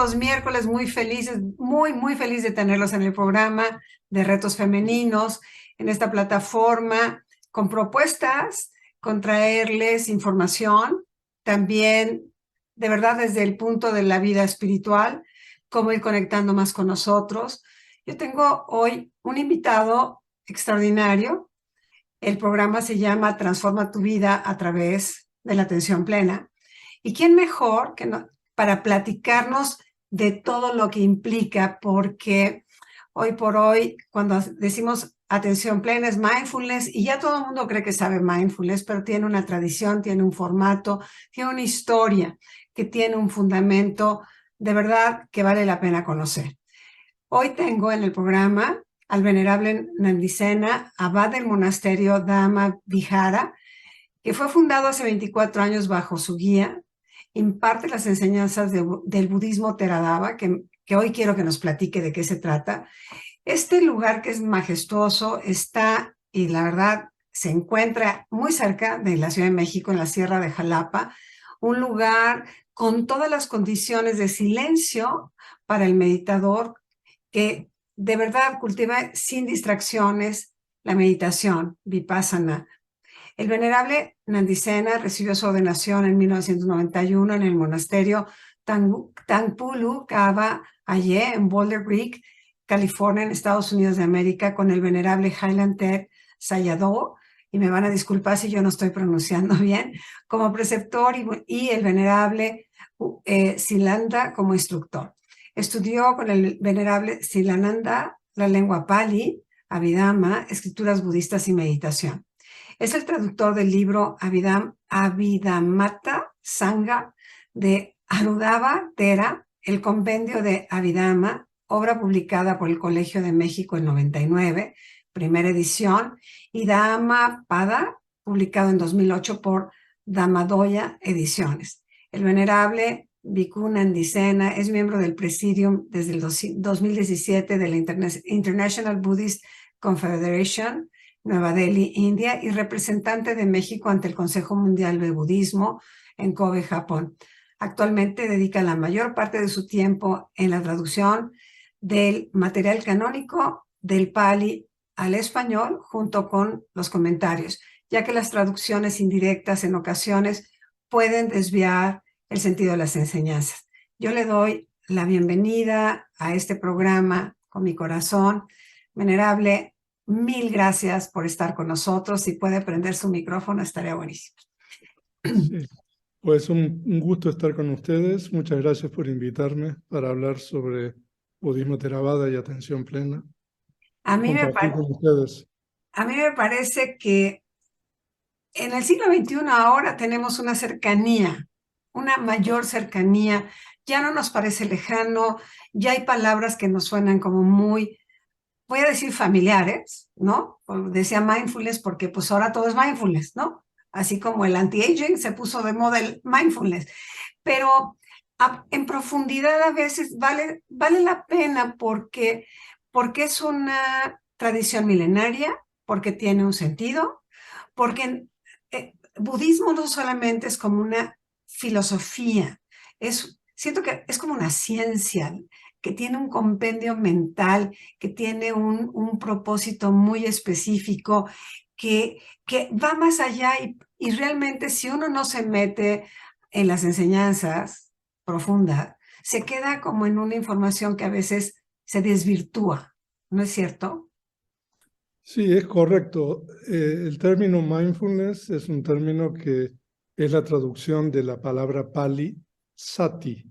los miércoles muy felices, muy feliz de tenerlos en el programa de Retos Femeninos, en esta plataforma con propuestas, con traerles información, también de verdad desde el punto de la vida espiritual, cómo ir conectando más con nosotros. Yo tengo hoy un invitado extraordinario. El programa se llama Transforma tu vida a través de la atención plena. ¿Y quién mejor que para platicarnos de todo lo que implica? Porque hoy por hoy, cuando decimos atención plena, es mindfulness, y ya todo el mundo cree que sabe mindfulness, pero tiene una tradición, tiene un formato, tiene una historia que tiene un fundamento de verdad que vale la pena conocer. Hoy tengo en el programa al venerable Nandisena, abad del monasterio Dhamma Vihara, que fue fundado hace 24 años bajo su guía. Imparte las enseñanzas del budismo Theravada, que hoy quiero que nos platique de qué se trata. Este lugar que es majestuoso está, y la verdad, se encuentra muy cerca de la Ciudad de México, en la Sierra de Jalapa, un lugar con todas las condiciones de silencio para el meditador, que de verdad cultiva sin distracciones la meditación, vipassana. El venerable Nandisena recibió su ordenación en 1991 en el monasterio Tangpulu Kava Aye, en Boulder Creek, California, en Estados Unidos de América, con el venerable Highland Ted Sayadaw, y me van a disculpar si yo no estoy pronunciando bien, como preceptor, y el venerable Silananda como instructor. Estudió con el venerable Silananda la lengua Pali, Abhidhamma, escrituras budistas y meditación. Es el traductor del libro Abhidhamata Sangha de Arudava Thera, el compendio de Abhidhamma, obra publicada por el Colegio de México en 99, primera edición, y Dhammapada, publicado en 2008 por Dhammadoya Ediciones. El venerable Bhikkhu Nandisena es miembro del Presidium desde el 2017 de la International Buddhist Confederation, Nueva Delhi, India, y representante de México ante el Consejo Mundial de Budismo en Kobe, Japón. Actualmente dedica la mayor parte de su tiempo en la traducción del material canónico del Pali al español, junto con los comentarios, ya que las traducciones indirectas en ocasiones pueden desviar el sentido de las enseñanzas. Yo le doy la bienvenida a este programa con mi corazón. Venerable, mil gracias por estar con nosotros. Si puede prender su micrófono, estaría buenísimo. Sí, pues un gusto estar con ustedes. Muchas gracias por invitarme para hablar sobre budismo Theravada y atención plena. A mí Con ustedes. A mí me parece que en el siglo XXI ahora tenemos una cercanía, una mayor cercanía. Ya no nos parece lejano, ya hay palabras que nos suenan como muy, voy a decir, familiares, ¿no? Decía mindfulness porque pues ahora todo es mindfulness, ¿no? Así como el anti-aging se puso de moda el mindfulness. Pero en profundidad a veces vale la pena porque es una tradición milenaria, porque tiene un sentido, porque budismo no solamente es como una filosofía, siento que es como una ciencia que tiene un compendio mental, que tiene un propósito muy específico, que va más allá, y realmente si uno no se mete en las enseñanzas profundas, se queda como en una información que a veces se desvirtúa, ¿no es cierto? Sí, es correcto. El término mindfulness es un término que es la traducción de la palabra Pali, sati.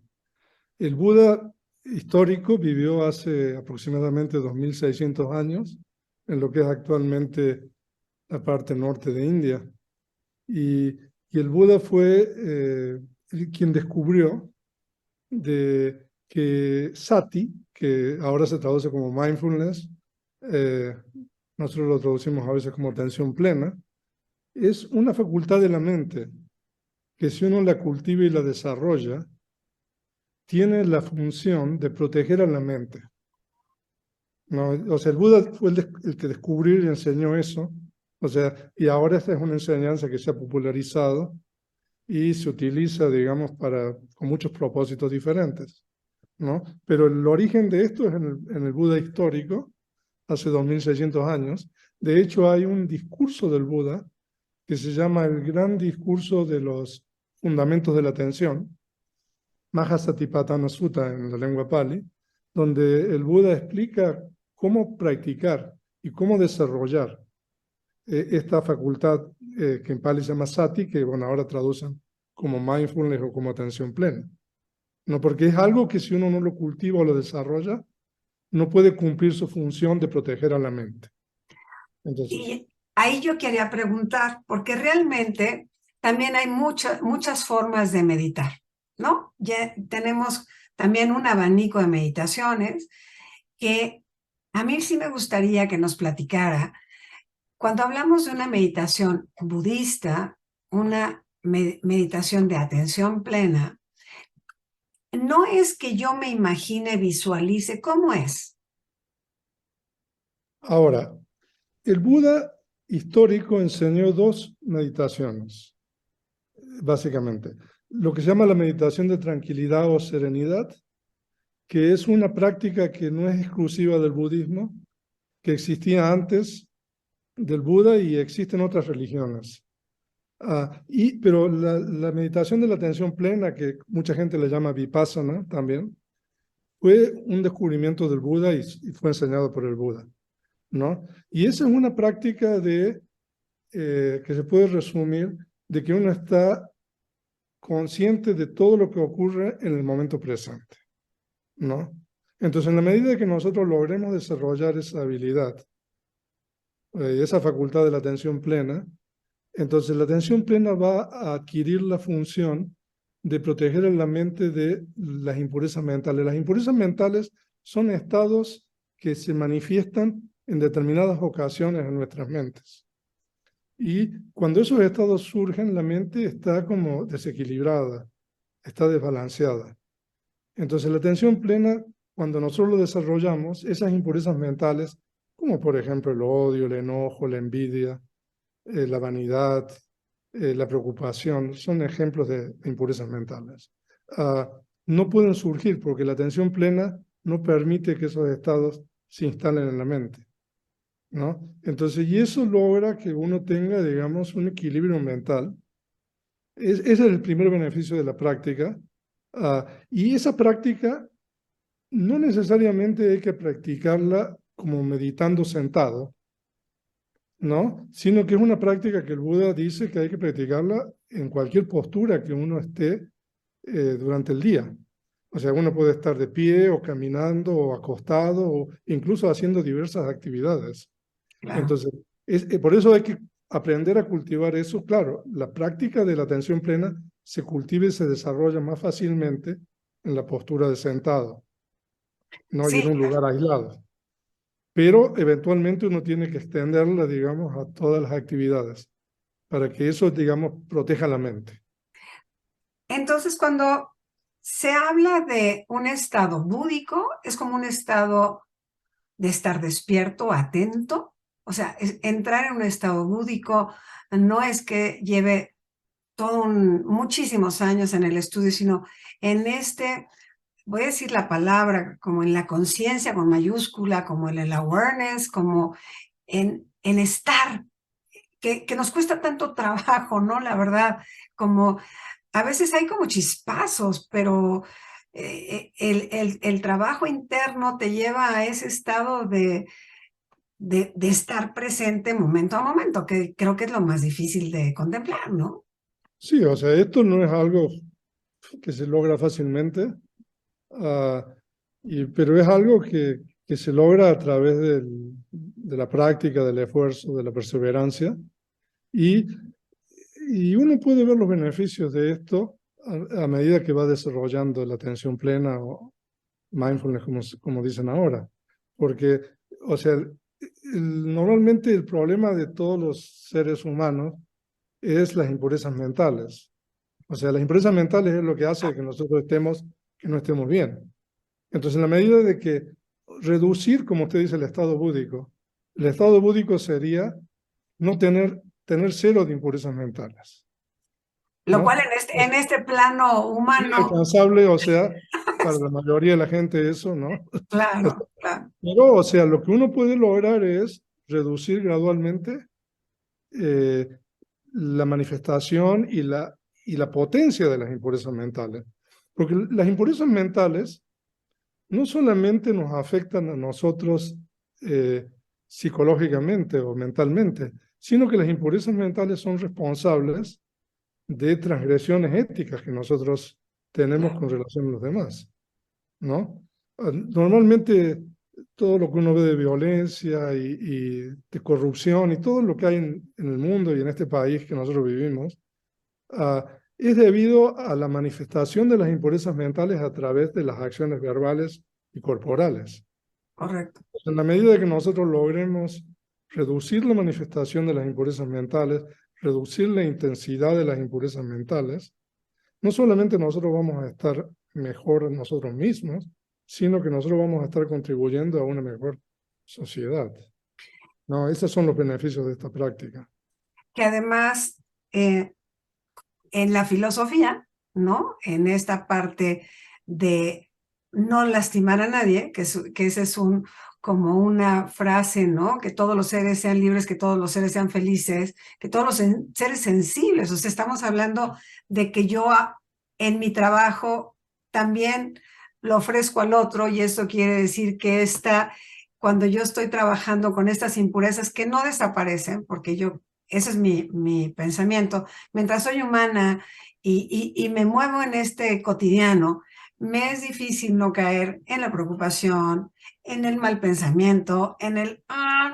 El Buda histórico vivió hace aproximadamente 2600 años en lo que es actualmente la parte norte de India. Y el Buda fue quien descubrió de que sati, que ahora se traduce como mindfulness, nosotros lo traducimos a veces como atención plena, es una facultad de la mente que si uno la cultiva y la desarrolla, tiene la función de proteger a la mente. ¿No? O sea, el Buda fue el que descubrió y enseñó eso. O sea, y ahora esta es una enseñanza que se ha popularizado y se utiliza, digamos, con muchos propósitos diferentes. ¿no? Pero el origen de esto es en el Buda histórico, hace 2600 años. De hecho, hay un discurso del Buda que se llama el Gran Discurso de los Fundamentos de la Atención, Mahasatipatthana Sutta en la lengua Pali, donde el Buda explica cómo practicar y cómo desarrollar esta facultad que en Pali se llama Sati, que bueno, ahora traducen como mindfulness o como atención plena. No, porque es algo que si uno no lo cultiva o lo desarrolla, no puede cumplir su función de proteger a la mente. Entonces, Y ahí yo quería preguntar, porque realmente también hay muchas formas de meditar, ¿no? Ya tenemos también un abanico de meditaciones que a mí sí me gustaría que nos platicara. Cuando hablamos de una meditación budista, una meditación de atención plena, no es que yo me imagine, visualice, ¿cómo es? ahora, el Buda histórico enseñó dos meditaciones, básicamente. Lo que se llama la meditación de tranquilidad o serenidad, que es una práctica que no es exclusiva del budismo, que existía antes del Buda y existe en otras religiones. Pero la meditación de la atención plena, que mucha gente le llama vipassana también, fue un descubrimiento del Buda y fue enseñado por el Buda, ¿no? Y esa es una práctica que se puede resumir de que uno está consciente de todo lo que ocurre en el momento presente, ¿no? Entonces, en la medida que nosotros logremos desarrollar esa habilidad, esa facultad de la atención plena, entonces la atención plena va a adquirir la función de proteger a la mente de las impurezas mentales. Las impurezas mentales son estados que se manifiestan en determinadas ocasiones en nuestras mentes. Y cuando esos estados surgen, la mente está como desequilibrada, está desbalanceada. Entonces la atención plena, cuando nosotros lo desarrollamos, esas impurezas mentales, como por ejemplo el odio, el enojo, la envidia, la vanidad, la preocupación, son ejemplos de impurezas mentales. No pueden surgir porque la atención plena no permite que esos estados se instalen en la mente, ¿no? Entonces, y eso logra que uno tenga, digamos, un equilibrio mental. Ese es el primer beneficio de la práctica. Y esa práctica no necesariamente hay que practicarla como meditando sentado, ¿no? Sino que es una práctica que el Buda dice que hay que practicarla en cualquier postura que uno esté durante el día. O sea, uno puede estar de pie o caminando o acostado o incluso haciendo diversas actividades. Claro. Entonces, por eso hay que aprender a cultivar eso. Claro, la práctica de la atención plena se cultiva y se desarrolla más fácilmente en la postura de sentado, ¿no? Y en Sí, un lugar aislado. Pero eventualmente uno tiene que extenderla, digamos, a todas las actividades para que eso, digamos, proteja la mente. entonces cuando se habla de un estado búdico, es como un estado de estar despierto, atento. O sea, entrar en un estado búdico no es que lleve muchísimos años en el estudio, sino en voy a decir la palabra, como en la conciencia con mayúscula, como en el awareness, como en estar, que nos cuesta tanto trabajo, ¿no? La verdad, como a veces hay como chispazos, pero el trabajo interno te lleva a ese estado de estar presente momento a momento, que creo que es lo más difícil de contemplar, ¿no? Sí, o sea, esto no es algo que se logra fácilmente, pero es algo que se logra a través de la práctica, del esfuerzo, de la perseverancia. Y, y uno puede ver los beneficios de esto a medida que va desarrollando la atención plena o mindfulness, como dicen ahora. Porque, o sea, normalmente el problema de todos los seres humanos es las impurezas mentales. O sea, las impurezas mentales es lo que hace que nosotros que no estemos bien. Entonces, en la medida de que reducir, como usted dice, el estado búdico sería no tener cero de impurezas mentales. Lo ¿no? cual en este plano humano, Inalcanzable, o sea, para la mayoría de la gente eso, ¿no? claro, claro, Pero, o sea, lo que uno puede lograr es reducir gradualmente eh, la manifestación y la potencia de las impurezas mentales. Porque las impurezas mentales no solamente nos afectan a nosotros psicológicamente o mentalmente, sino que las impurezas mentales son responsables de transgresiones éticas que nosotros tenemos con relación a los demás, ¿no? Normalmente todo lo que uno ve de violencia y de corrupción y todo lo que hay en el mundo y en este país que nosotros vivimos, es debido a la manifestación de las impurezas mentales a través de las acciones verbales y corporales. correcto. En la medida que nosotros logremos reducir la manifestación de las impurezas mentales, reducir la intensidad de las impurezas mentales, no solamente nosotros vamos a estar mejor nosotros mismos, sino que nosotros vamos a estar contribuyendo a una mejor sociedad. No, esos son los beneficios de esta práctica. Que además, en la filosofía, ¿no? En esta parte de no lastimar a nadie, que ese es como una frase, ¿no? Que todos los seres sean libres, que todos los seres sean felices, que todos los seres sensibles. O sea, estamos hablando de que yo en mi trabajo también lo ofrezco al otro, y eso quiere decir que cuando yo estoy trabajando con estas impurezas que no desaparecen, porque ese es mi pensamiento, mientras soy humana y me muevo en este cotidiano, me es difícil no caer en la preocupación, en el mal pensamiento,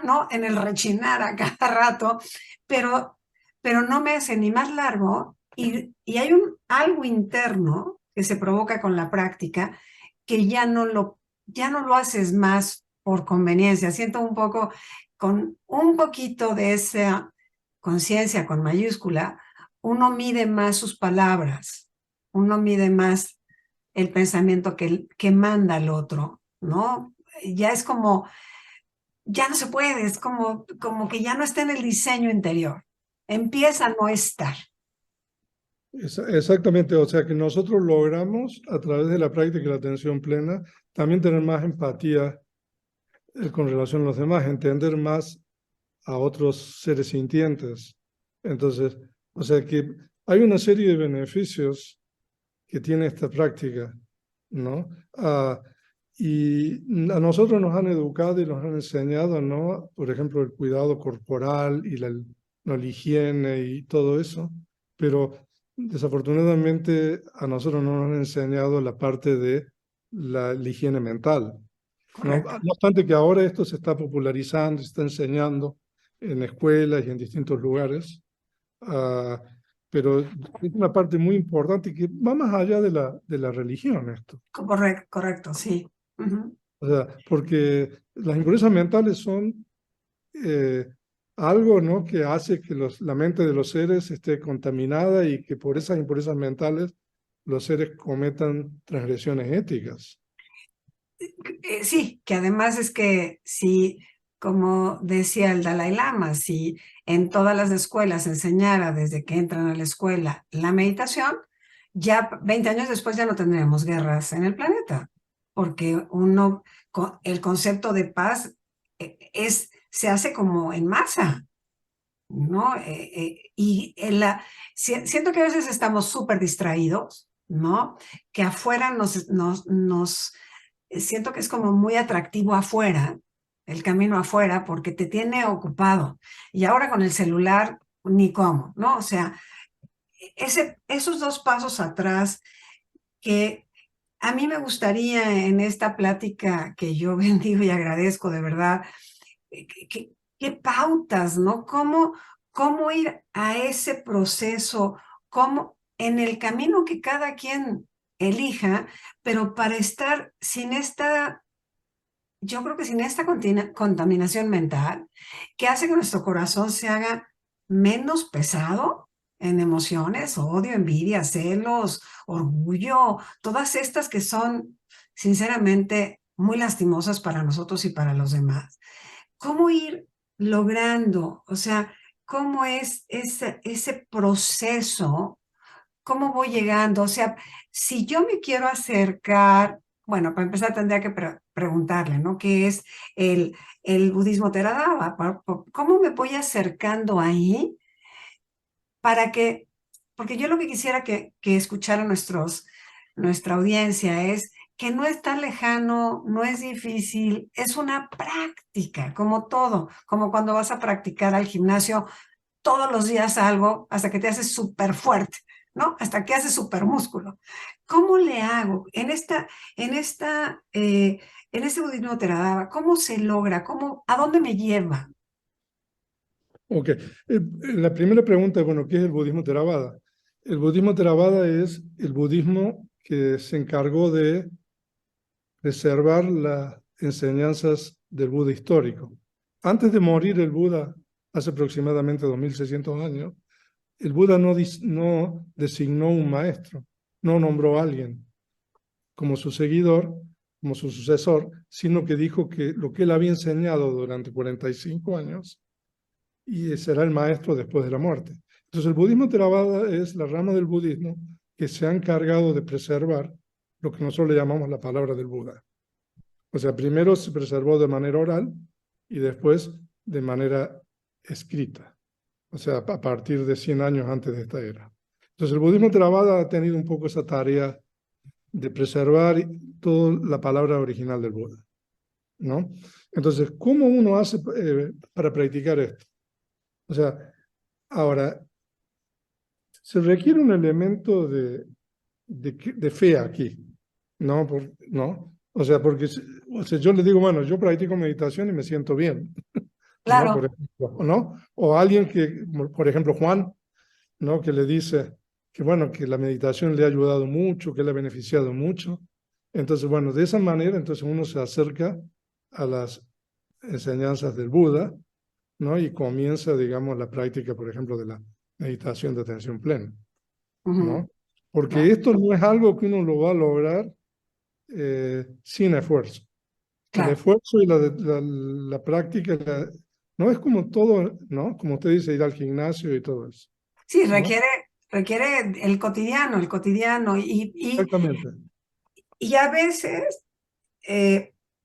no, en el rechinar a cada rato, pero, pero no me hace ni más largo, y hay algo interno que se provoca con la práctica que ya no lo haces más por conveniencia. Siento un poco, con un poquito de esa conciencia con mayúscula, uno mide más sus palabras, uno mide más el pensamiento que manda el otro, ¿no? Ya es como, ya no se puede, es como que ya no está en el diseño interior, empieza a no estar. Exactamente, o sea que nosotros logramos a través de la práctica y la atención plena también tener más empatía con relación a los demás, entender más a otros seres sintientes. Entonces, o sea que hay una serie de beneficios que tiene esta práctica, ¿no? Y a nosotros nos han educado y nos han enseñado, ¿no? Por ejemplo, el cuidado corporal y la higiene y todo eso, pero desafortunadamente a nosotros no nos han enseñado la parte de la higiene mental, ¿no? Correcto. No obstante que ahora esto se está popularizando, se está enseñando en escuelas y en distintos lugares, uh, pero es una parte muy importante que va más allá de la religión esto. Correcto, correcto, sí. Uh-huh. O sea, porque las impurezas mentales son eh, algo, ¿no? Que hace que la mente de los seres esté contaminada y que por esas impurezas mentales los seres cometan transgresiones éticas. Sí, que además es que si, como decía el Dalai Lama, si en todas las escuelas enseñara desde que entran a la escuela la meditación, ya 20 años después ya no tendríamos guerras en el planeta, porque el concepto de paz se hace como en masa, ¿no? Siento que a veces estamos súper distraídos, ¿no? Que afuera siento que es como muy atractivo afuera, el camino afuera, porque te tiene ocupado. Y ahora con el celular, ni cómo, ¿no? O sea, esos dos pasos atrás que a mí me gustaría en esta plática que yo bendigo y agradezco de verdad, qué pautas, ¿no? ¿Cómo ir a ese proceso? ¿Cómo en el camino que cada quien elija, pero para estar yo creo que sin esta contaminación mental, que hace que nuestro corazón se haga menos pesado en emociones, odio, envidia, celos, orgullo, todas estas que son sinceramente muy lastimosas para nosotros y para los demás. ¿Cómo ir logrando? O sea, ¿cómo es ese proceso cómo voy llegando? O sea, si yo me quiero acercar, bueno, para empezar tendría que preguntarle, ¿no? ¿Qué es el budismo Theravada? ¿Cómo me voy acercando ahí para que, porque yo lo que quisiera que escuchara nuestra audiencia es que no es tan lejano, no es difícil, es una práctica, como todo, como cuando vas a practicar al gimnasio todos los días algo hasta que te haces súper fuerte, ¿no? Hasta que haces súper músculo. ¿Cómo le hago en este budismo Theravada? ¿Cómo se logra? ¿A dónde me lleva? Ok, la primera pregunta es, bueno, ¿qué es el budismo Theravada? El budismo Theravada es el budismo que se encargó de preservar las enseñanzas del Buda histórico. Antes de morir el Buda, hace aproximadamente 2600 años, el Buda no designó un maestro, no nombró a alguien como su seguidor, como su sucesor, sino que dijo que lo que él había enseñado durante 45 años y será el maestro después de la muerte. Entonces el budismo Theravada es la rama del budismo que se ha encargado de preservar lo que nosotros le llamamos la palabra del Buda. O sea, primero se preservó de manera oral y después de manera escrita. O sea, a partir de 100 años antes de esta era. Entonces el budismo Theravada ha tenido un poco esa tarea de preservar toda la palabra original del Buda, ¿no? Entonces, ¿cómo uno hace para practicar esto? O sea, ahora, se requiere un elemento de fe aquí, ¿no? ¿No? O sea, porque o sea, yo le digo, bueno, yo practico meditación y me siento bien, ¿no? Por Claro. ejemplo, ¿no? O alguien que, por ejemplo, Juan, ¿no? Que le dice que, bueno, que la meditación le ha ayudado mucho, que le ha beneficiado mucho. Entonces, bueno, de esa manera, entonces uno se acerca a las enseñanzas del Buda, ¿no? Y comienza, digamos, la práctica, por ejemplo, de la meditación de atención plena, Ujú, ¿no? Porque claro, esto no es algo que uno lo va a lograr sin esfuerzo. El claro. esfuerzo y la práctica, no es como todo, ¿no? Como usted dice, ir al gimnasio y todo eso, Sí, ¿no? requiere el cotidiano Exactamente. y a veces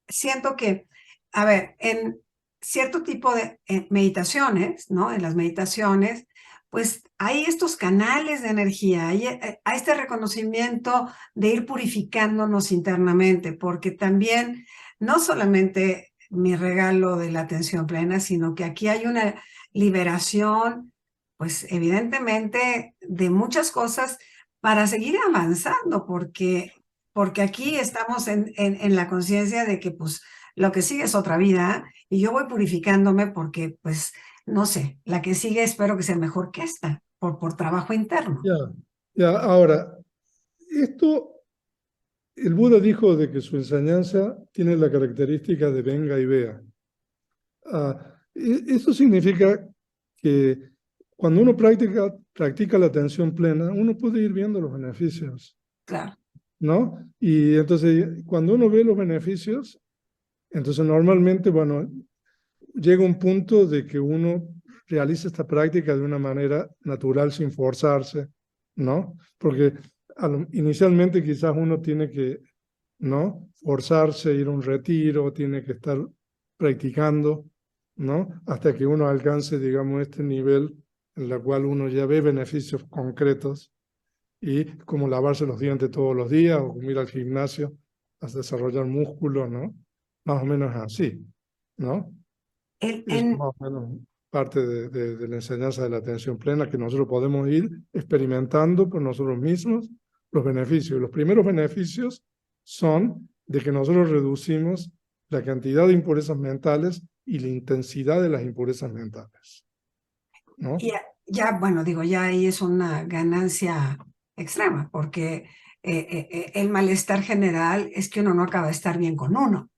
siento que, a ver, en cierto tipo de meditaciones, ¿no? En las meditaciones, pues hay estos canales de energía, hay este reconocimiento de ir purificándonos internamente, porque también no solamente mi regalo de la atención plena, sino que aquí hay una liberación, pues evidentemente de muchas cosas para seguir avanzando, porque aquí estamos en la conciencia de que pues lo que sigue es otra vida y yo voy purificándome porque pues no sé, la que sigue espero que sea mejor que esta por trabajo interno. Ya, ya, ahora, esto, el Buda dijo de que su enseñanza tiene la característica de venga y vea. Esto significa que cuando uno practica la atención plena, uno puede ir viendo los beneficios, Claro. ¿no? Y entonces, cuando uno ve los beneficios, entonces normalmente, bueno, llega un punto de que uno realiza esta práctica de una manera natural, sin forzarse, ¿no? Porque inicialmente quizás uno tiene que, ¿no? Forzarse, ir a un retiro, tiene que estar practicando, ¿no? Hasta que uno alcance, digamos, este nivel en el cual uno ya ve beneficios concretos y como lavarse los dientes todos los días o como ir al gimnasio hasta desarrollar músculo, ¿no? Más o menos así, ¿no? En, Es en, más o menos parte de la enseñanza de la atención plena que nosotros podemos ir experimentando por nosotros mismos los beneficios. Los primeros beneficios son de que nosotros reducimos la cantidad de impurezas mentales y la intensidad de las impurezas mentales, ¿no? y ya, bueno, digo, ya ahí es una ganancia extrema, porque el malestar general es que uno no acaba de estar bien con uno.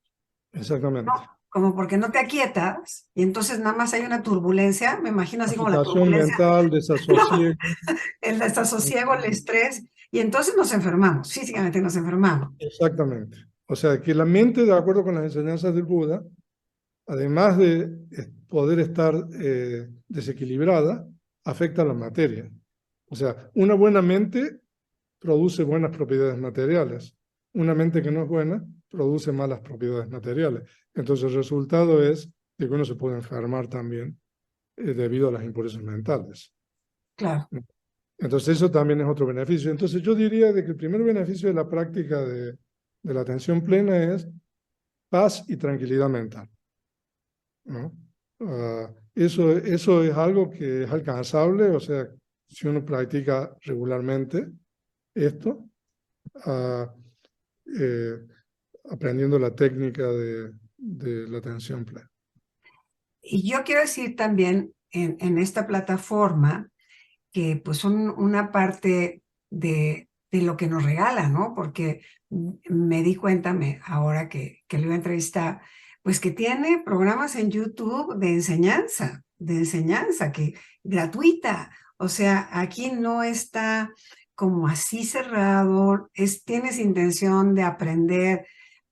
¿No? Exactamente. Como porque no te aquietas y entonces nada más hay una turbulencia, me imagino así como la Agitación turbulencia, mental, no, desasosiego. el desasosiego, el estrés, y entonces nos enfermamos, físicamente nos enfermamos. Exactamente. O sea, que la mente, de acuerdo con las enseñanzas del Buda, además de poder estar desequilibrada, afecta a la materia. O sea, una buena mente produce buenas propiedades materiales. Una mente que no es buena produce malas propiedades materiales. Entonces el resultado es de que uno se puede enfermar también debido a las impurezas mentales. Claro. Entonces eso también es otro beneficio. Entonces yo diría de que el primer beneficio de la práctica de la atención plena es paz y tranquilidad mental, ¿no? Eso es algo que es alcanzable, o sea, si uno practica regularmente esto, uh, eh, aprendiendo la técnica de la atención plena. Y yo quiero decir también en esta plataforma que pues son una parte de lo que nos regala, ¿no? Porque me di cuenta ahora que lo iba a entrevistar, pues que tiene programas en YouTube de enseñanza, que gratuita. O sea, aquí no está como así cerrado, tienes intención de aprender,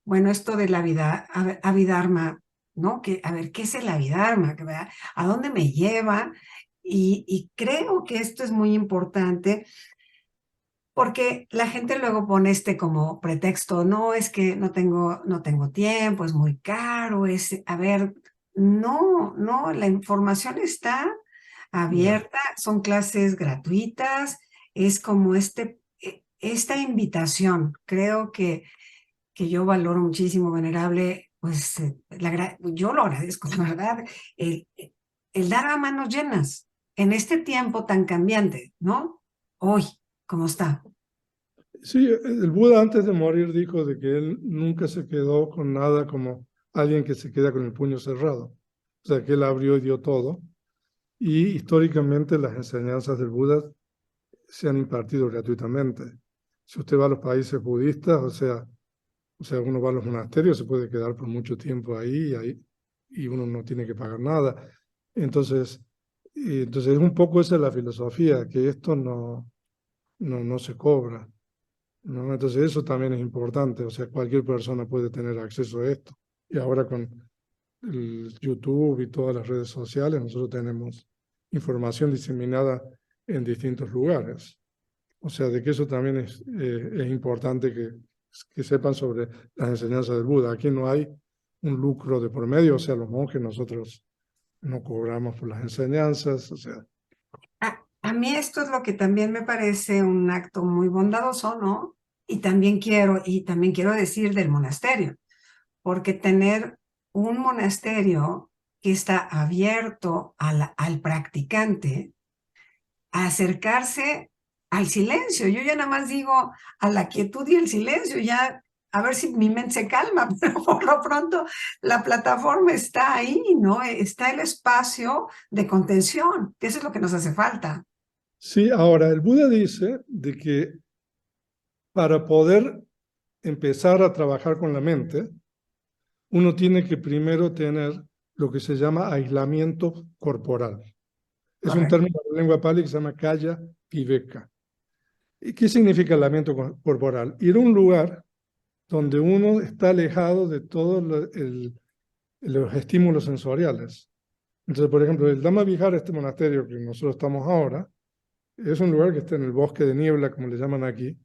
bueno, esto de la vida, Abhidharma, ¿no? Que, a ver, ¿qué es el Abhidharma? ¿A dónde me lleva? Y creo que esto es muy importante porque la gente luego pone como pretexto, no, es que no tengo tiempo, es muy caro, a ver, no, la información está abierta, son clases gratuitas, es como esta invitación, creo que yo valoro muchísimo, venerable, pues yo lo agradezco, la verdad, el dar a manos llenas en este tiempo tan cambiante, ¿no? Hoy, ¿cómo está? Sí, el Buda antes de morir dijo de que él nunca se quedó con nada como alguien que se queda con el puño cerrado. O sea, que él abrió y dio todo. Y históricamente las enseñanzas del Buda se han impartido gratuitamente. Si usted va a los países budistas, o sea, uno va a los monasterios, se puede quedar por mucho tiempo y uno no tiene que pagar nada. Entonces un poco esa es la filosofía, que esto no se cobra, ¿no? Entonces eso también es importante, o sea, cualquier persona puede tener acceso a esto. Y ahora con el YouTube y todas las redes sociales, nosotros tenemos información diseminada en distintos lugares. O sea, de que eso también es importante que sepan sobre las enseñanzas del Buda. Aquí no hay un lucro de por medio, o sea, los monjes nosotros no cobramos por las enseñanzas, o sea. A mí esto es lo que también me parece un acto muy bondadoso, ¿no? Y también quiero decir del monasterio, porque tener un monasterio que está abierto al practicante, a acercarse al silencio. Yo ya nada más digo a la quietud y el silencio, ya a ver si mi mente se calma, pero por lo pronto la plataforma está ahí, ¿no? Está el espacio de contención, que eso es lo que nos hace falta. Sí, ahora el Buda dice de que para poder empezar a trabajar con la mente, uno tiene que primero tener lo que se llama aislamiento corporal. Es un Correcto. término de la lengua pali que se llama kaya viveka. ¿Y qué significa aislamiento corporal? Ir a un lugar donde uno está alejado de todos los estímulos sensoriales. Entonces, por ejemplo, el Dhamma Vihara, este monasterio que nosotros estamos ahora, es un lugar que está en el bosque de niebla, como le llaman aquí.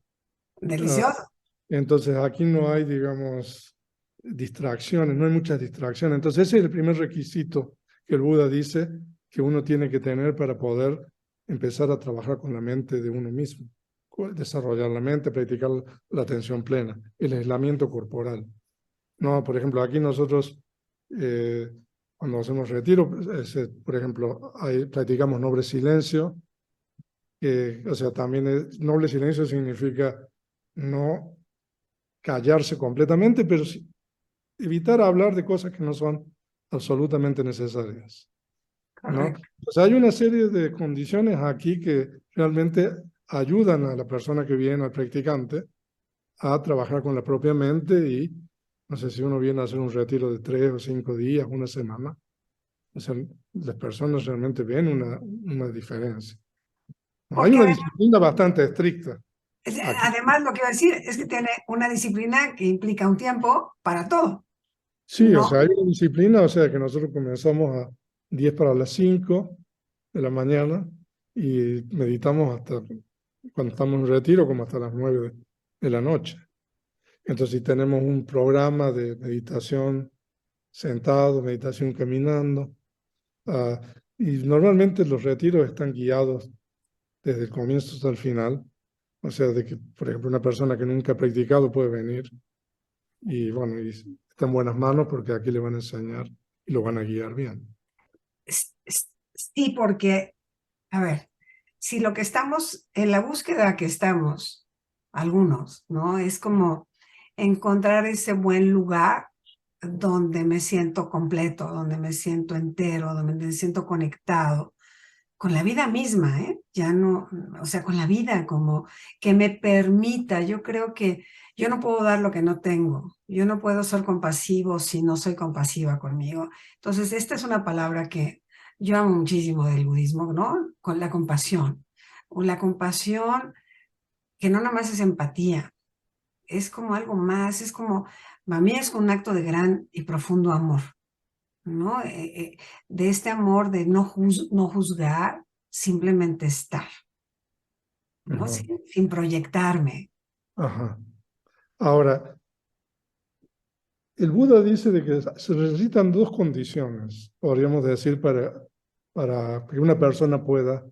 Delicioso. Entonces, aquí no hay, digamos, distracciones, no hay muchas distracciones. Entonces, ese es el primer requisito que el Buda dice que uno tiene que tener para poder empezar a trabajar con la mente de uno mismo, desarrollar la mente, practicar la atención plena, el aislamiento corporal. No, por ejemplo, aquí nosotros, cuando hacemos retiro, por ejemplo, practicamos noble silencio, o sea, también noble silencio significa no callarse completamente, pero sí evitar hablar de cosas que no son absolutamente necesarias, ¿no? Correcto. Pues hay una serie de condiciones aquí que realmente ayudan a la persona que viene, al practicante, a trabajar con la propia mente y, no sé, si uno viene a hacer un retiro de 3 o 5 días, una semana, o sea, las personas realmente ven una diferencia. No, hay Porque una disciplina bastante estricta aquí. además lo que iba a decir es que tiene una disciplina que implica un tiempo para todo, Sí, o ¿no? sea, hay una disciplina, o sea, que nosotros comenzamos a 10 para las 5 de la mañana y meditamos hasta cuando estamos en retiro, como hasta las 9 de la noche. Entonces, si tenemos un programa de meditación sentado, meditación caminando, y normalmente los retiros están guiados desde el comienzo hasta el final. O sea, de que, por ejemplo, una persona que nunca ha practicado puede venir y, bueno, y está en buenas manos porque aquí le van a enseñar y lo van a guiar bien. Sí, porque, a ver, si lo que estamos, en la búsqueda que estamos, algunos, ¿no? Es como encontrar ese buen lugar donde me siento completo, donde me siento entero, donde me siento conectado con la vida misma, ¿eh? Ya no, o sea, con la vida como que me permita. Yo creo que yo no puedo dar lo que no tengo. Yo no puedo ser compasivo si no soy compasiva conmigo. Entonces, esta es una palabra que yo amo muchísimo del budismo, ¿no? Con la compasión. O la compasión que no nada más es empatía, es como algo más, es como, para mí es un acto de gran y profundo amor, ¿no? De este amor de no juzgar, simplemente estar, ¿no? Ajá. Sin proyectarme. Ajá. Ahora, el Buda dice de que se necesitan dos condiciones, podríamos decir, para que una persona pueda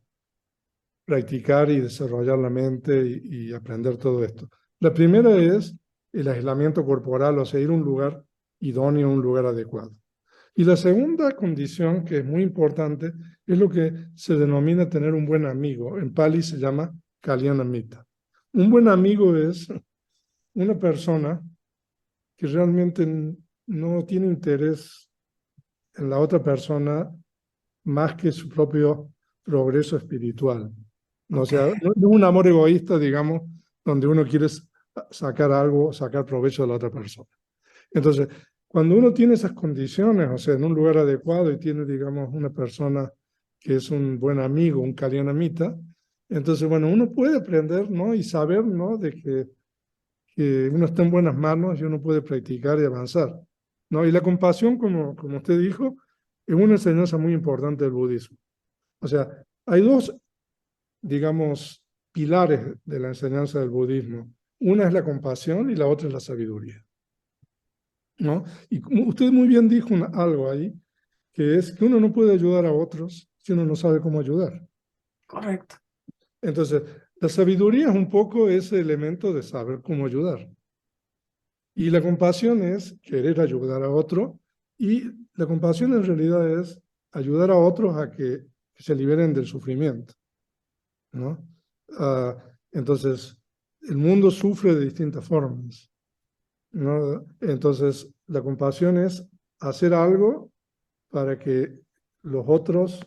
practicar y desarrollar la mente y aprender todo esto. La primera es el aislamiento corporal, o sea, ir a un lugar idóneo, un lugar adecuado. Y la segunda condición, que es muy importante, es lo que se denomina tener un buen amigo. En Pali se llama Kalyanamita. Un buen amigo es una persona que realmente no tiene interés en la otra persona más que su propio progreso espiritual. No, o Ok, sea, no es un amor egoísta, digamos, donde uno quiere sacar algo, sacar provecho de la otra persona. Entonces, cuando uno tiene esas condiciones, o sea, en un lugar adecuado y tiene, digamos, una persona que es un buen amigo, un kalyanamita, entonces, bueno, uno puede aprender, ¿no? Y saber, ¿no? De que uno está en buenas manos y uno puede practicar y avanzar, ¿no? Y la compasión, como usted dijo, es una enseñanza muy importante del budismo. O sea, hay dos, digamos, pilares de la enseñanza del budismo. Una es la compasión y la otra es la sabiduría, ¿no? Y como usted muy bien dijo algo ahí, que es que uno no puede ayudar a otros si uno no sabe cómo ayudar. correcto. Entonces, la sabiduría es un poco ese elemento de saber cómo ayudar. Y la compasión es querer ayudar a otro, y la compasión en realidad es ayudar a otros a que se liberen del sufrimiento, ¿no? Entonces, el mundo sufre de distintas formas, ¿no? Entonces, la compasión es hacer algo para que los otros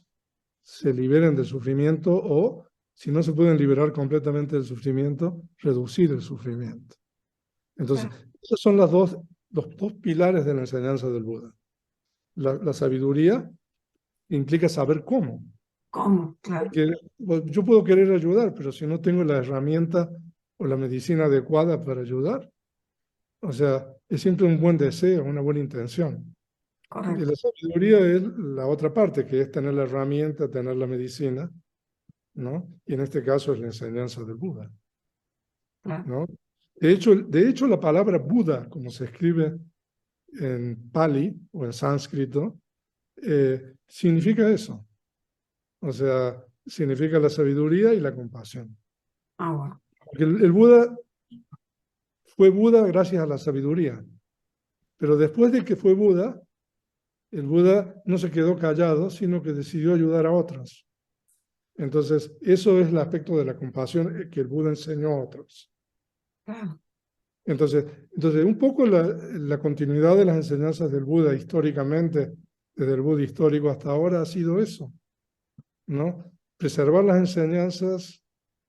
se liberen del sufrimiento, o, si no se pueden liberar completamente del sufrimiento, reducir el sufrimiento. Entonces, Claro. esos son los dos pilares de la enseñanza del Buda. La sabiduría implica saber cómo. ¿Cómo? Claro, Porque yo puedo querer ayudar, pero si no tengo la herramienta o la medicina adecuada para ayudar, o sea, es siempre un buen deseo, una buena intención. Y correcto. la sabiduría es la otra parte, que es tener la herramienta, tener la medicina, ¿no? Y en este caso es la enseñanza del Buda, Claro. ¿no? De hecho, la palabra Buda, como se escribe en Pali o en sánscrito, significa eso. O sea, significa la sabiduría y la compasión. Ah, bueno. Porque el Buda fue Buda gracias a la sabiduría. Pero después de que fue Buda, el Buda no se quedó callado, sino que decidió ayudar a otros. Entonces, eso es el aspecto de la compasión que el Buda enseñó a otros. Claro. Entonces un poco la continuidad de las enseñanzas del Buda históricamente, desde el Buda histórico hasta ahora, ha sido eso, ¿no? Preservar las enseñanzas,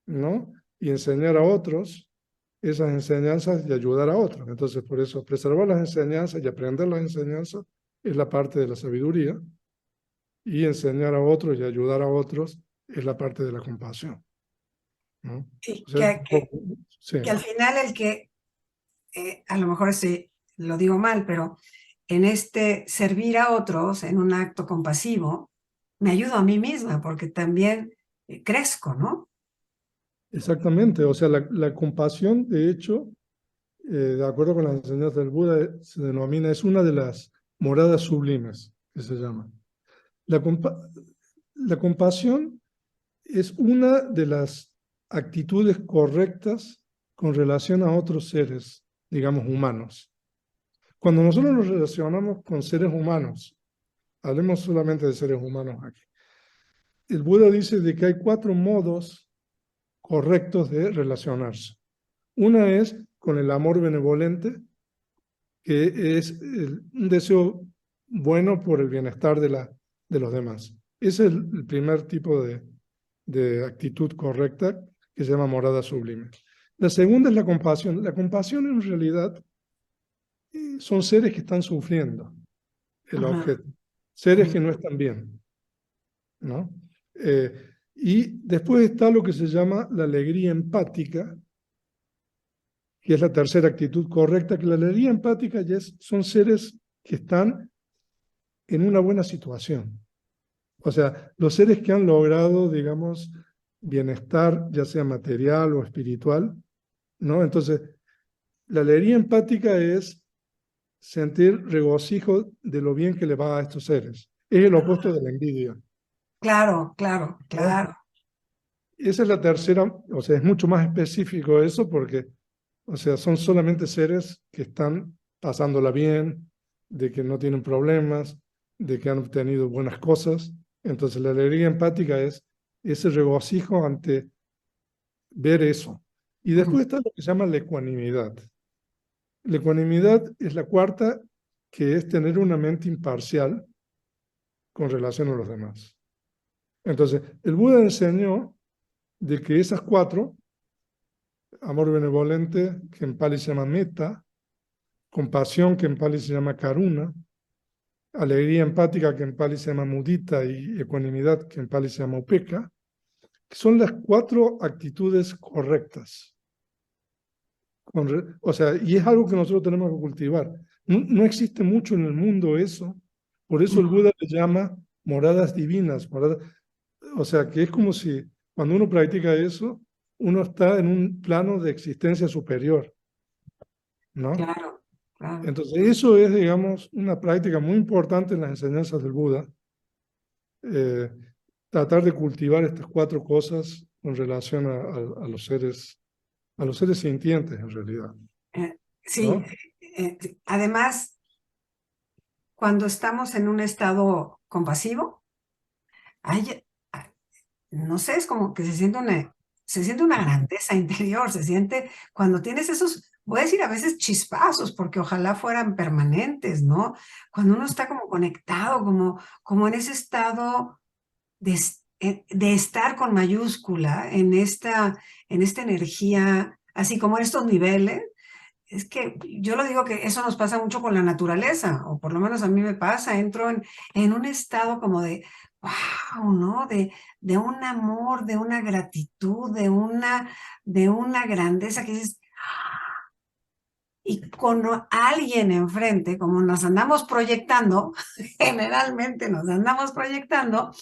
¿no? Y enseñar a otros esas enseñanzas y ayudar a otros. Entonces, por eso, preservar las enseñanzas y aprender las enseñanzas es la parte de la sabiduría, y enseñar a otros y ayudar a otros es la parte de la compasión, ¿no? Sí, O sea, sí, que al final el que, a lo mejor lo digo mal, pero en este servir a otros en un acto compasivo, me ayudo a mí misma, porque también crezco, ¿no? Exactamente, o sea, la compasión, de hecho, de acuerdo con las enseñanzas del Buda, se denomina, es una de las moradas sublimes, que se llama. La, compa la compasión es una de las actitudes correctas con relación a otros seres, digamos, humanos. Cuando nosotros nos relacionamos con seres humanos, hablemos solamente de seres humanos aquí, el Buda dice de que hay 4 modos correctos de relacionarse. Una es con el amor benevolente, que es un deseo bueno por el bienestar de los demás. Ese es el primer tipo de actitud correcta que se llama morada sublime. La segunda es la compasión. La compasión en realidad son seres que están sufriendo el Ajá. objeto, seres que no están bien, ¿no? Y después está lo que se llama la alegría empática, que es la tercera actitud correcta, que la alegría empática ya son seres que están en una buena situación. O sea, los seres que han logrado, digamos, bienestar, ya sea material o espiritual, ¿no? Entonces, la alegría empática es sentir regocijo de lo bien que le va a estos seres. Es el opuesto de la envidia, Claro, claro, ¿no? claro. Esa es la tercera, o sea, es mucho más específico eso porque, o sea, son solamente seres que están pasándola bien, de que no tienen problemas, de que han obtenido buenas cosas. Entonces, la alegría empática es ese regocijo ante ver eso. Y Ujú. después está lo que se llama la ecuanimidad. La ecuanimidad es la cuarta, que es tener una mente imparcial con relación a los demás. Entonces, el Buda enseñó de que esas 4, amor benevolente, que en Pali se llama metta, compasión, que en Pali se llama karuna, alegría empática, que en Pali se llama mudita, y ecuanimidad, que en Pali se llama upekkha, que son las 4 actitudes correctas. O sea, y es algo que nosotros tenemos que cultivar. No existe mucho en el mundo eso, por eso el Buda le llama moradas divinas, o sea, que es como si cuando uno practica eso, uno está en un plano de existencia superior, ¿no? Claro, claro. Entonces, eso es, digamos, una práctica muy importante en las enseñanzas del Buda, eh, tratar de cultivar estas 4 cosas con relación a los seres sintientes en realidad, Sí, ¿no? además, cuando estamos en un estado compasivo, hay, no sé, es como que se siente una grandeza interior, se siente cuando tienes esos, voy a decir a veces chispazos, porque ojalá fueran permanentes, ¿no? Cuando uno está como conectado, como en ese estado de estar con mayúscula, en esta energía, así como en estos niveles. Es que yo lo digo que eso nos pasa mucho con la naturaleza, o por lo menos a mí me pasa, entro en un estado como de, wow, ¿no? De un amor, de una gratitud, de una grandeza que dices, y con alguien enfrente, como nos andamos proyectando, generalmente nos andamos proyectando,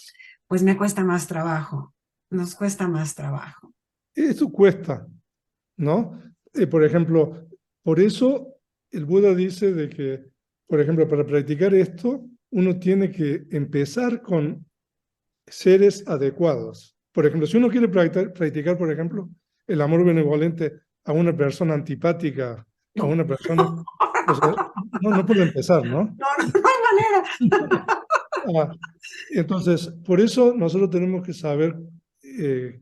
pues me cuesta más trabajo, nos cuesta más trabajo. Eso cuesta, ¿no? Por ejemplo, por eso el Buda dice de que, por ejemplo, para practicar esto, uno tiene que empezar con seres adecuados. Por ejemplo, si uno quiere practicar, por ejemplo, el amor benevolente a una persona antipática, a No, una persona, o sea, no puede empezar, ¿no? no hay manera. Ah, entonces, por eso nosotros tenemos que saber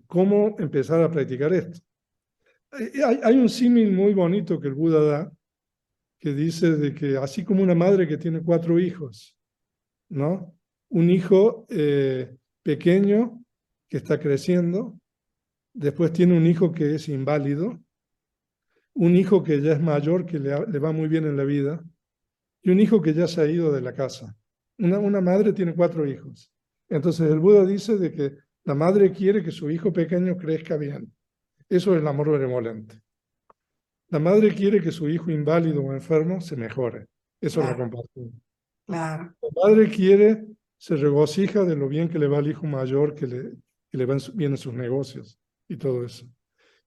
cómo empezar a practicar esto. Hay un símil muy bonito que el Buda da, que dice de que así como una madre que tiene 4 hijos, ¿no? Un hijo pequeño que está creciendo, después tiene un hijo que es inválido, un hijo que ya es mayor, que le va muy bien en la vida, y un hijo que ya se ha ido de la casa. Una madre tiene 4 hijos. Entonces el Buda dice de que la madre quiere que su hijo pequeño crezca bien. Eso es el amor benevolente. La madre quiere que su hijo inválido o enfermo se mejore. Eso es la Claro, compasión. claro. La madre quiere, se regocija de lo bien que le va al hijo mayor, que le van bien en sus negocios y todo eso.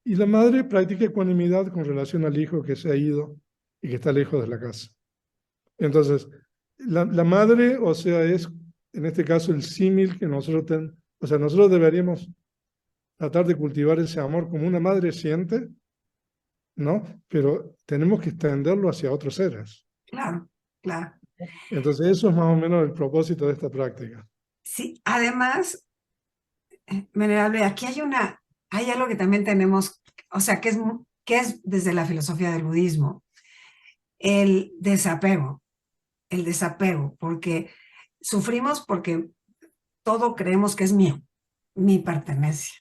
Y la madre practica ecuanimidad con relación al hijo que se ha ido y que está lejos de la casa. Entonces, la madre, o sea, es en este caso el símil que nosotros tenemos. O sea, nosotros deberíamos tratar de cultivar ese amor como una madre siente, ¿no? Pero tenemos que extenderlo hacia otros seres. Claro, claro. Entonces, eso es más o menos el propósito de esta práctica. Sí, además, venerable, aquí hay algo que también tenemos, o sea, que es desde la filosofía del budismo, el desapego, porque sufrimos porque todo creemos que es mío, mi pertenencia.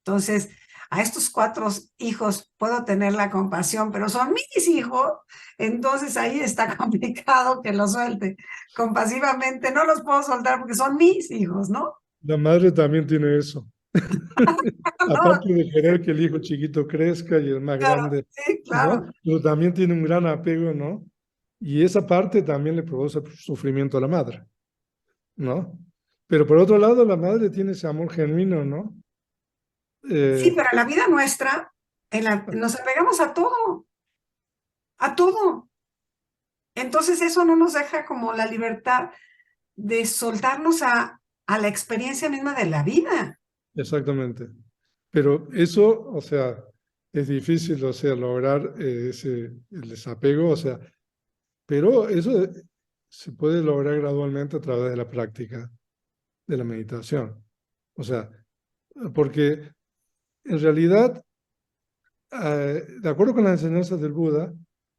Entonces, a estos 4 hijos puedo tener la compasión, pero son mis hijos, entonces ahí está complicado que los suelte. Compasivamente no los puedo soltar porque son mis hijos, ¿no? La madre también tiene eso. No, Aparte de querer que el hijo chiquito crezca y el más claro, grande, sí, ¿no? claro. Pero también tiene un gran apego, ¿no? Y esa parte también le produce sufrimiento a la madre, ¿no? Pero por otro lado, la madre tiene ese amor genuino, ¿no? Sí, Eh, pero en la vida nuestra, nos apegamos a todo, a todo. Entonces eso no nos deja como la libertad de soltarnos a la experiencia misma de la vida. exactamente. Pero eso, o sea, es difícil, o sea, lograr el desapego, o sea, pero eso se puede lograr gradualmente a través de la práctica de la meditación. O sea, porque en realidad, de acuerdo con las enseñanzas del Buda,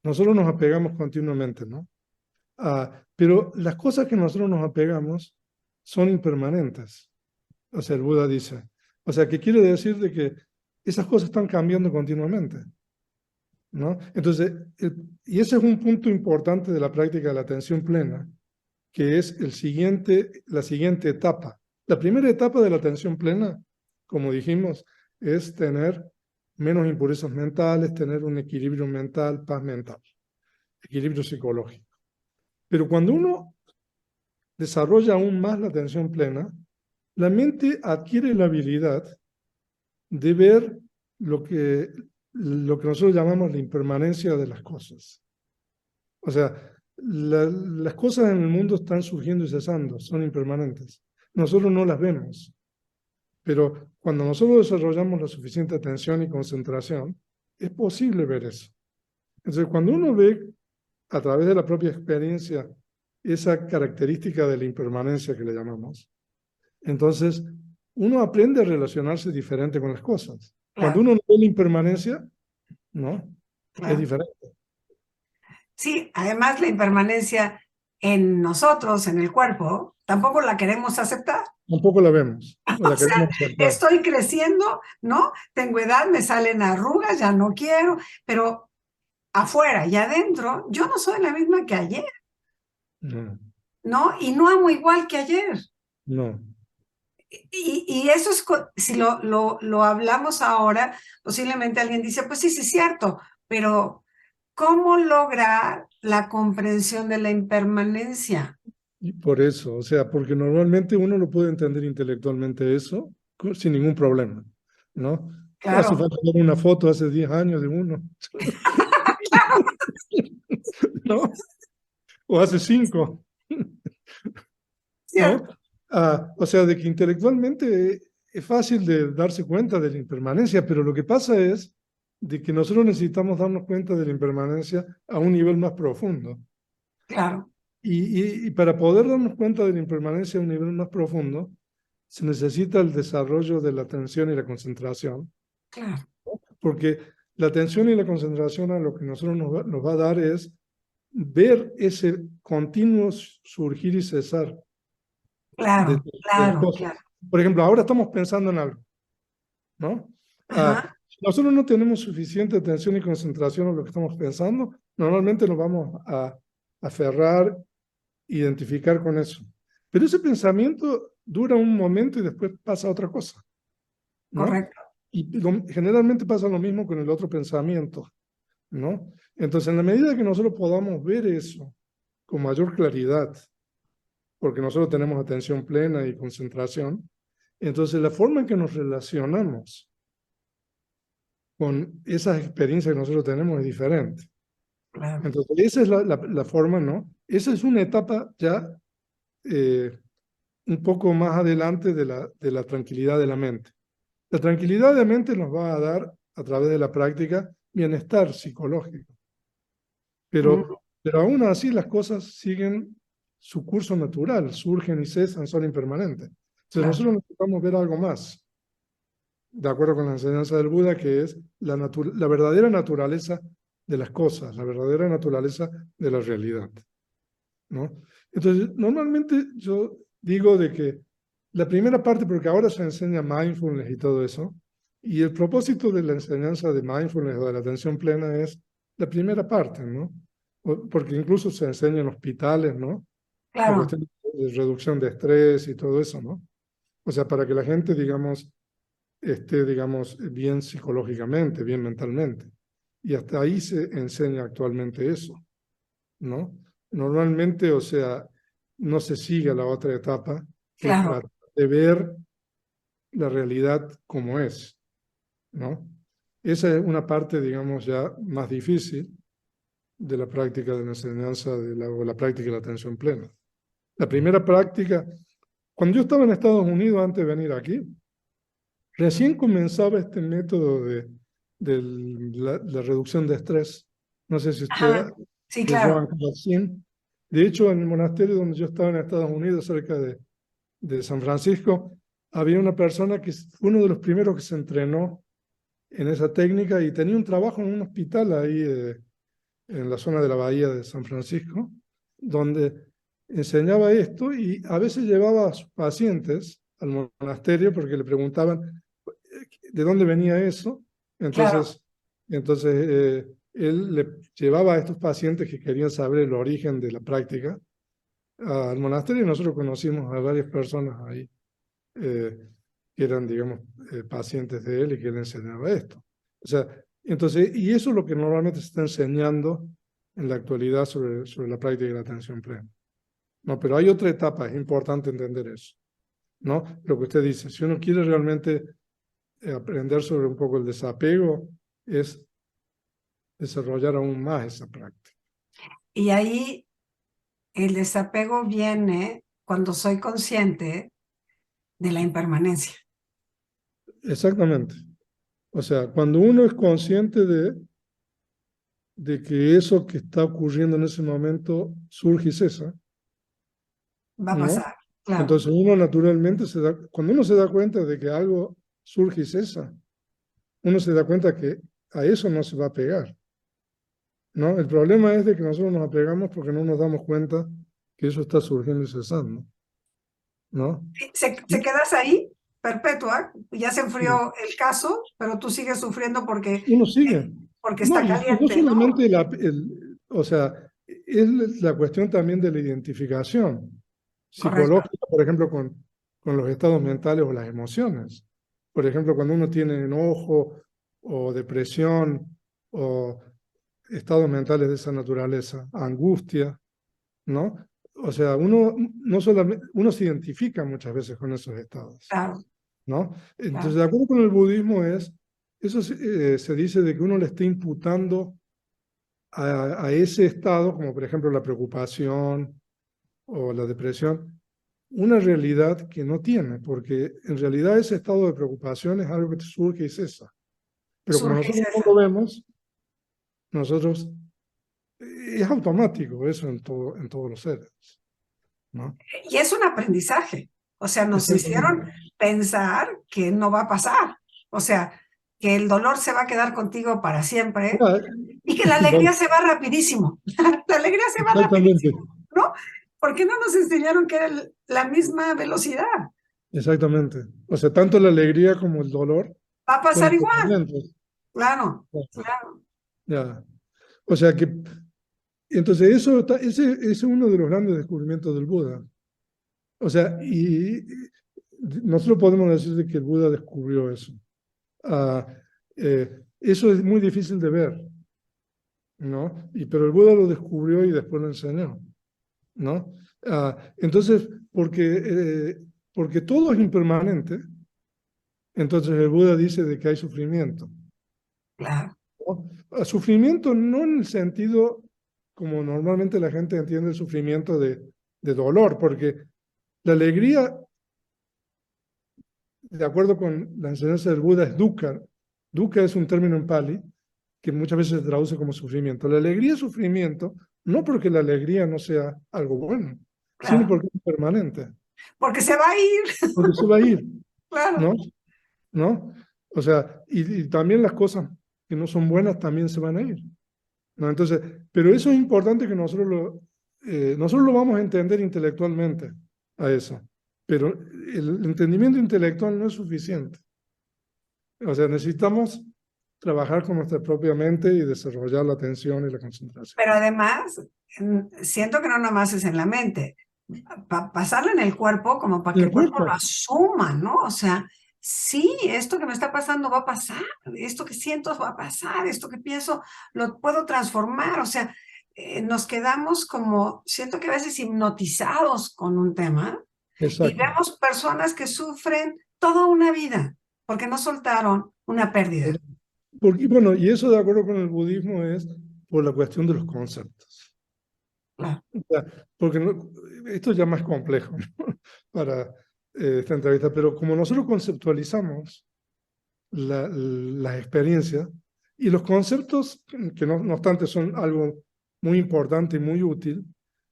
nosotros nos apegamos continuamente, ¿no? Pero las cosas que nosotros nos apegamos son impermanentes. O sea, el Buda dice. O sea, que quiere decir de que esas cosas están cambiando continuamente, ¿no? Entonces, y ese es un punto importante de la práctica de la atención plena, que es la siguiente etapa. La primera etapa de la atención plena, como dijimos, es tener menos impurezas mentales, tener un equilibrio mental, paz mental, equilibrio psicológico. Pero cuando uno desarrolla aún más la atención plena, la mente adquiere la habilidad de ver lo que nosotros llamamos la impermanencia de las cosas. O sea, las cosas en el mundo están surgiendo y cesando, son impermanentes. Nosotros no las vemos, pero cuando nosotros desarrollamos la suficiente atención y concentración, es posible ver eso. Entonces, cuando uno ve a través de la propia experiencia esa característica de la impermanencia que le llamamos, entonces uno aprende a relacionarse diferente con las cosas. Cuando Claro, uno no ve la impermanencia, ¿no? Es claro. diferente. Sí, además la impermanencia en nosotros, en el cuerpo, tampoco la queremos aceptar. Tampoco la vemos, o O la sea, queremos aceptar. estoy creciendo, ¿no? Tengo edad, me salen arrugas, ya no quiero, pero afuera y adentro, yo no soy la misma que ayer, No, ¿no? Y no amo igual que ayer. no. Y eso es, si lo hablamos ahora, posiblemente alguien dice, pues sí, sí es cierto, pero ¿cómo lograr la comprensión de la impermanencia? Y por eso, o sea, porque normalmente uno lo puede entender intelectualmente eso sin ningún problema, ¿no? Hace Claro, falta ver una foto hace 10 años de uno, ¿no? O hace 5, ¿no? cierto, O sea, de que intelectualmente es fácil de darse cuenta de la impermanencia, pero lo que pasa es de que nosotros necesitamos darnos cuenta de la impermanencia a un nivel más profundo. claro, Y para poder darnos cuenta de la impermanencia a un nivel más profundo, se necesita el desarrollo de la atención y la concentración, claro, porque la atención y la concentración a lo que nosotros nos va a dar es ver ese continuo surgir y cesar de, claro, de las claro, cosas. claro. Por ejemplo, ahora estamos pensando en algo, ¿no? Ajá, Si nosotros no tenemos suficiente atención y concentración en lo que estamos pensando, normalmente nos vamos a aferrar, identificar con eso. Pero ese pensamiento dura un momento y después pasa a otra cosa, ¿no? correcto, Y generalmente pasa lo mismo con el otro pensamiento, ¿no? Entonces, en la medida que nosotros podamos ver eso con mayor claridad, porque nosotros tenemos atención plena y concentración, Entonces, la forma en que nos relacionamos con esas experiencias que nosotros tenemos es diferente. Claro. Entonces, esa es la forma, ¿no? Esa es una etapa ya un poco más adelante de la tranquilidad de la mente. La tranquilidad de la mente nos va a dar, a través de la práctica, bienestar psicológico. Mm, Pero aún así las cosas siguen su curso natural, surgen y cesan, son impermanentes. Entonces claro. nosotros necesitamos ver algo más, de acuerdo con la enseñanza del Buda, que es la verdadera naturaleza de las cosas, la verdadera naturaleza de la realidad, ¿no? Entonces, normalmente yo digo de que la primera parte, porque ahora se enseña mindfulness y todo eso, y el propósito de la enseñanza de mindfulness o de la atención plena es la primera parte, ¿no? Porque incluso se enseña en hospitales, ¿no? La Claro. cuestión de reducción de estrés y todo eso, ¿no? O sea, para que la gente, digamos, esté, digamos, bien psicológicamente, bien mentalmente. Y hasta ahí se enseña actualmente eso, ¿no? Normalmente, o sea, no se sigue a la otra etapa, que es Claro. tratar de ver la realidad como es, ¿no? Esa es una parte, digamos, ya más difícil de la práctica de la enseñanza o la práctica de la atención plena. La primera práctica, cuando yo estaba en Estados Unidos antes de venir aquí, recién comenzaba este método de la reducción de estrés. No sé si usted Ajá. Sí, leyó claro. Kabat-Zinn. De hecho, en el monasterio donde yo estaba en Estados Unidos, cerca de San Francisco, había una persona que fue uno de los primeros que se entrenó en esa técnica y tenía un trabajo en un hospital ahí en la zona de la bahía de San Francisco, donde enseñaba esto y a veces llevaba a sus pacientes al monasterio porque le preguntaban de dónde venía eso. Claro. Entonces él le llevaba a estos pacientes que querían saber el origen de la práctica al monasterio y nosotros conocimos a varias personas ahí que eran, digamos, pacientes de él y que él enseñaba esto. O sea, entonces, y eso es lo que normalmente se está enseñando en la actualidad sobre la práctica de la atención plena. No, pero hay otra etapa, es importante entender eso, ¿no? Lo que usted dice, si uno quiere realmente aprender sobre un poco el desapego, es desarrollar aún más esa práctica. Y ahí el desapego viene cuando soy consciente de la impermanencia. Exactamente. O sea, cuando uno es consciente de que eso que está ocurriendo en ese momento surge y cesa, Va a ¿no? pasar, claro. Entonces uno naturalmente cuando uno se da cuenta de que algo surge y cesa, uno se da cuenta que a eso no se va a pegar, ¿no? El problema es de que nosotros nos apegamos porque no nos damos cuenta que eso está surgiendo y cesando, ¿no? Se quedas ahí, perpetua, ya se Sí. enfrió el caso, pero tú sigues sufriendo Uno sigue. porque No, está y no caliente, solamente ¿no? o sea, es la cuestión también de la identificación Correcto. psicológica, por ejemplo, con los estados mentales o las emociones. Por ejemplo, cuando uno tiene enojo o depresión o estados mentales de esa naturaleza, angustia, ¿no? O sea, uno no solamente, uno se identifica muchas veces con esos estados, Claro, ¿no? Entonces, claro. de acuerdo con el budismo eso se dice de que uno le está imputando a ese estado, como por ejemplo la preocupación o la depresión, una realidad que no tiene, porque en realidad ese estado de preocupación es algo que te surge y cesa. Pero como Surge y nosotros no cesa. lo vemos, nosotros es automático eso en todos los seres, ¿no? Y es un aprendizaje. O sea, nos Exactamente. hicieron pensar que no va a pasar. O sea, que el dolor se va a quedar contigo para siempre Ah, y que la alegría se va rapidísimo. La alegría se va exactamente, rapidísimo, ¿no? ¿Por qué no nos enseñaron que era la misma velocidad? exactamente. O sea, tanto la alegría como el dolor Va a son pasar igual. impermanentes. Claro, claro. Ya. O sea que, entonces ese es uno de los grandes descubrimientos del Buda. O sea, y nosotros podemos decir de que el Buda descubrió eso. Ah, eso es muy difícil de ver, ¿no? Pero el Buda lo descubrió y después lo enseñó, ¿no? Entonces, porque todo es impermanente, Entonces el Buda dice de que hay sufrimiento, Claro, ¿no? Sufrimiento no en el sentido como normalmente la gente entiende el sufrimiento de dolor, porque la alegría, de acuerdo con la enseñanza del Buda, es dukkha. Dukkha es un término en Pali que muchas veces se traduce como sufrimiento. La alegría es sufrimiento, no porque la alegría no sea algo bueno, sino claro. porque es permanente, Porque se va a ir, porque se va a ir, claro. ¿no? ¿No? O sea, y también las cosas que no son buenas también se van a ir, ¿no? Entonces, pero eso es importante que nosotros lo vamos a entender intelectualmente a eso, pero el entendimiento intelectual no es suficiente. O sea, necesitamos trabajar con nuestra propia mente y desarrollar la atención y la concentración. Pero además, siento que no nomás es en la mente, pasarlo en el cuerpo como para En que el el cuerpo lo cuerpo, asuma, ¿no? O sea, sí, esto que me está pasando va a pasar, esto que siento va a pasar, esto que pienso lo puedo transformar, o sea, nos quedamos como, siento que a veces hipnotizados con un tema y exacto. vemos personas que sufren toda una vida porque no soltaron una pérdida. Porque, bueno, y eso de acuerdo con el budismo es por la cuestión de los conceptos. Claro, O sea, porque esto ya más complejo, ¿no? Para esta entrevista, pero como nosotros conceptualizamos las experiencias y los conceptos, que no obstante son algo muy importante y muy útil,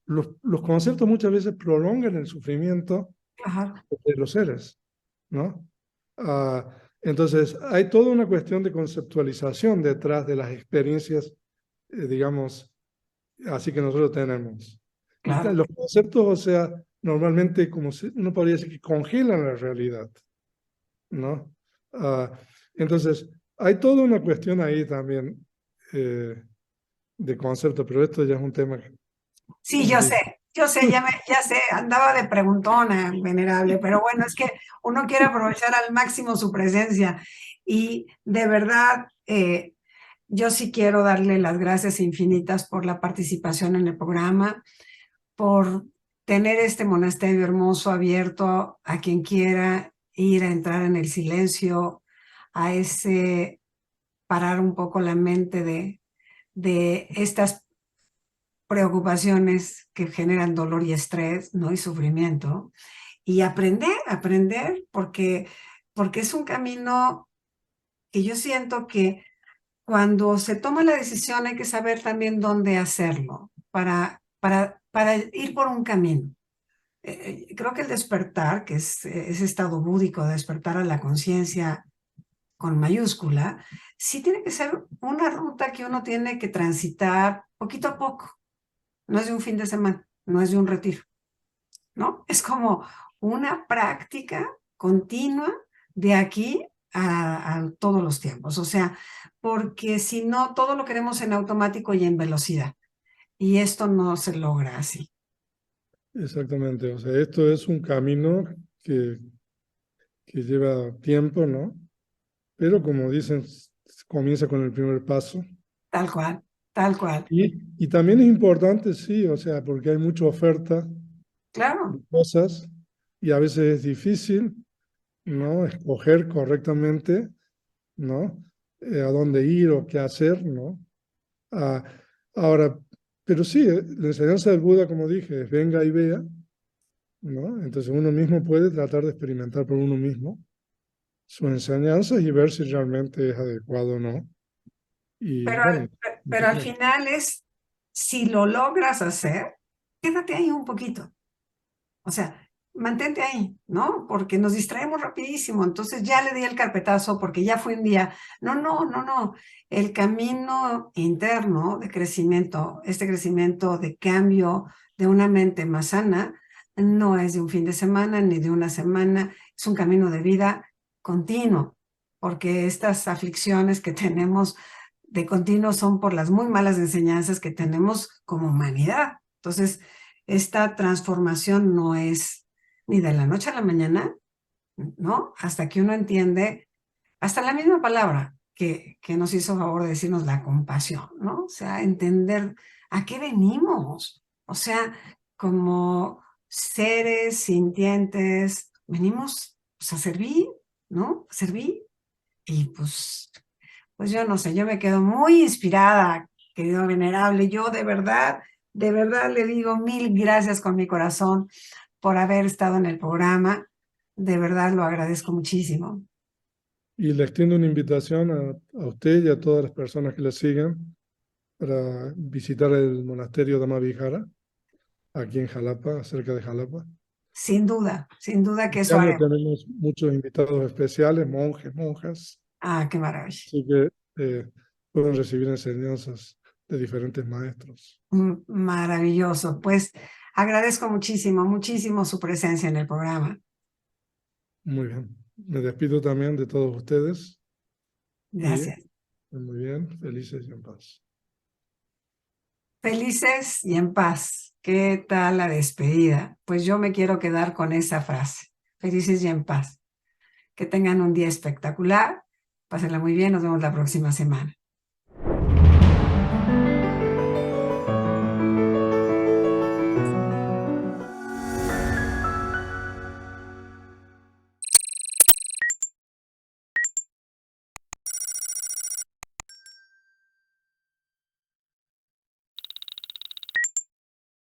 los conceptos muchas veces prolongan el sufrimiento claro. de los seres, ¿no? Ah, entonces, hay toda una cuestión de conceptualización detrás de las experiencias, digamos, así que nosotros tenemos. Y Claro. los conceptos, o sea, normalmente, uno podría decir que congelan la realidad, ¿no? Ah, entonces, hay toda una cuestión ahí también de concepto, pero esto ya es un tema que, Sí, como digo, yo sé, ya sé, andaba de preguntona, venerable, pero bueno, es que uno quiere aprovechar al máximo su presencia y de verdad, yo sí quiero darle las gracias infinitas por la participación en el programa, por tener este monasterio hermoso abierto a quien quiera ir a entrar en el silencio, a ese parar un poco la mente de estas preocupaciones que generan dolor y estrés, ¿no? Y sufrimiento. Y aprender, porque es un camino que yo siento que cuando se toma la decisión hay que saber también dónde hacerlo para ir por un camino. Creo que el despertar, que es ese estado búdico de despertar a la conciencia con mayúscula, sí tiene que ser una ruta que uno tiene que transitar poquito a poco. No es de un fin de semana, no es de un retiro, ¿no? Es como una práctica continua de aquí a todos los tiempos. O sea, porque si no, todo lo queremos en automático y en velocidad. Y esto no se logra así. exactamente, o sea, esto es un camino que, que lleva tiempo, ¿no? Pero como dicen, comienza con el primer paso. Tal cual, tal cual. Y también es importante, sí, o sea, porque hay mucha oferta de Claro, cosas y a veces es difícil, ¿no? Escoger correctamente, ¿no? A dónde ir o qué hacer, ¿no? Ah, ahora, pero sí, la enseñanza del Buda, como dije, es venga y vea, ¿no? Entonces uno mismo puede tratar de experimentar por uno mismo sus enseñanzas y ver si realmente es adecuado o no. Y pero, bueno, pero al final es, si lo logras hacer, quédate ahí un poquito. O sea, mantente ahí, ¿no? Porque nos distraemos rapidísimo. Entonces ya le di el carpetazo porque ya fue un día. No, no, no, no. El camino interno de crecimiento, este crecimiento de cambio de una mente más sana, no es de un fin de semana ni de una semana. Es un camino de vida continuo, porque estas aflicciones que tenemos de continuo son por las muy malas enseñanzas que tenemos como humanidad. Entonces, esta transformación no es ni de la noche a la mañana, ¿no? Hasta que uno entiende, hasta la misma palabra que nos hizo favor de decirnos la compasión, ¿no? O sea, entender a qué venimos. O sea, como seres sintientes, venimos pues, a servir, ¿no? Serví y pues yo no sé, yo me quedo muy inspirada, querido venerable. Yo de verdad le digo mil gracias con mi corazón por haber estado en el programa. De verdad lo agradezco muchísimo. Y le extiendo una invitación a usted y a todas las personas que le sigan para visitar el monasterio de Amavijara, aquí en Jalapa, cerca de Jalapa. Sin duda que Este eso año haremos. tenemos muchos invitados especiales, monjes, monjas, Ah, qué maravilla. así que pueden recibir enseñanzas de diferentes maestros. Maravilloso. Pues agradezco muchísimo, muchísimo su presencia en el programa. Muy bien. Me despido también de todos ustedes y Gracias. muy bien, felices y en paz. Felices y en paz. ¿Qué tal la despedida? Pues yo me quiero quedar con esa frase. Felices y en paz. Que tengan un día espectacular. Pásenla muy bien. Nos vemos la próxima semana.